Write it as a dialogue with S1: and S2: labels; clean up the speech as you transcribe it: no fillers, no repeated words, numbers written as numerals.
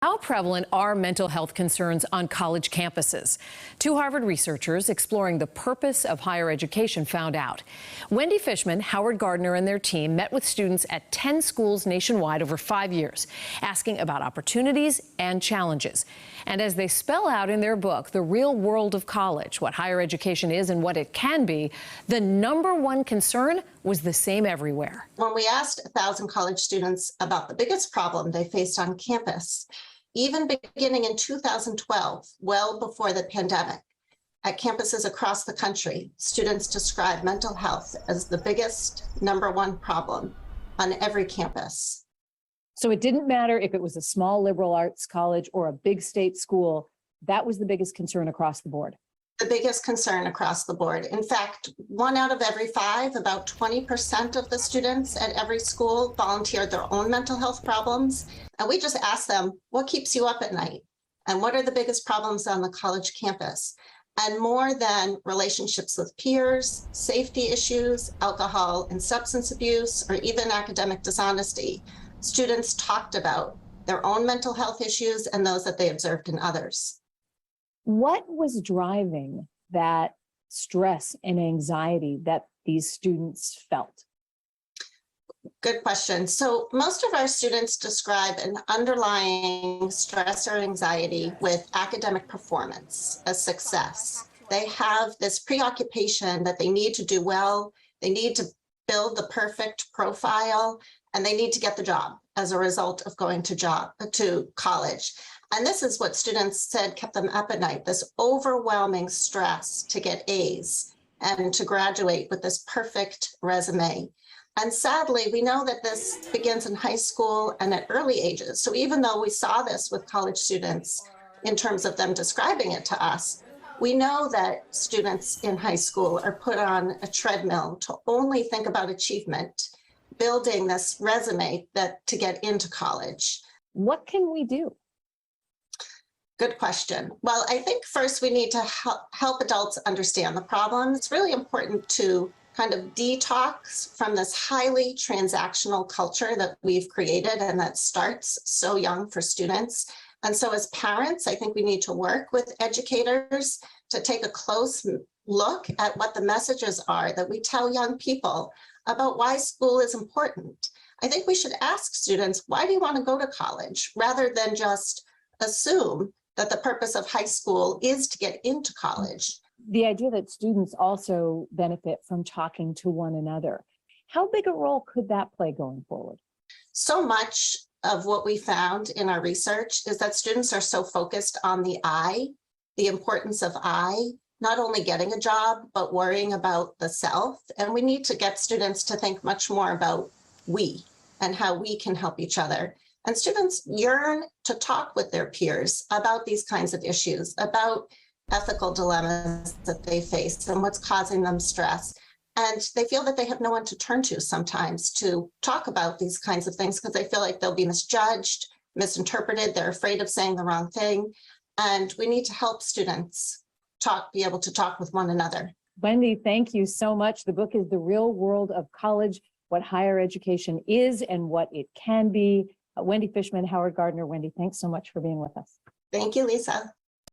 S1: How prevalent are mental health concerns on college campuses? Two Harvard researchers exploring the purpose of higher education found out. Wendy Fischman, Howard Gardner, and their team met with students at 10 schools nationwide over 5 years, asking about opportunities and challenges. And as they spell out in their book, The Real World of College, what higher education is and what it can be, the #1 concern was the same everywhere.
S2: When we asked 1,000 college students about the biggest problem they faced on campus, even beginning in 2012, well before the pandemic, at campuses across the country, students described mental health as the biggest #1 problem on every campus.
S3: So it didn't matter if it was a small liberal arts college or a big state school, that was the biggest concern across the board.
S2: The biggest concern across the board. In fact, 1 out of every 5, about 20% of the students at every school volunteered their own mental health problems. And we just asked them, what keeps you up at night? And what are the biggest problems on the college campus? And more than relationships with peers, safety issues, alcohol and substance abuse, or even academic dishonesty, students talked about their own mental health issues and those that they observed in others.
S3: What was driving that stress and anxiety that these students felt?
S2: Good question. So most of our students describe an underlying stress or anxiety with academic performance, a success. They have this preoccupation that they need to do well, they need to build the perfect profile, and they need to get the job as a result of going to college. And this is what students said kept them up at night, this overwhelming stress to get A's and to graduate with this perfect resume. And sadly, we know that this begins in high school and at early ages. So even though we saw this with college students in terms of them describing it to us, we know that students in high school are put on a treadmill to only think about achievement, building this resume to get into college.
S3: What can we do?
S2: Good question. Well, I think first we need to help adults understand the problem. It's really important to kind of detox from this highly transactional culture that we've created and that starts so young for students. And so as parents, I think we need to work with educators to take a close look at what the messages are that we tell young people about why school is important. I think we should ask students, why do you want to go to college, rather than just assume that the purpose of high school is to get into college.
S3: The idea that students also benefit from talking to one another. How big a role could that play going forward?
S2: So much of what we found in our research is that students are so focused on the I, the importance of I, not only getting a job, but worrying about the self. And we need to get students to think much more about we and how we can help each other. And students yearn to talk with their peers about these kinds of issues, about ethical dilemmas that they face and what's causing them stress. And they feel that they have no one to turn to sometimes to talk about these kinds of things because they feel like they'll be misjudged, misinterpreted, they're afraid of saying the wrong thing. And we need to help students be able to talk with one another.
S3: Wendy, thank you so much. The book is The Real World of College, what higher education is and what it can be. Wendy Fischman, Howard Gardner. Wendy, thanks so much for being with us.
S2: Thank you, Lisa.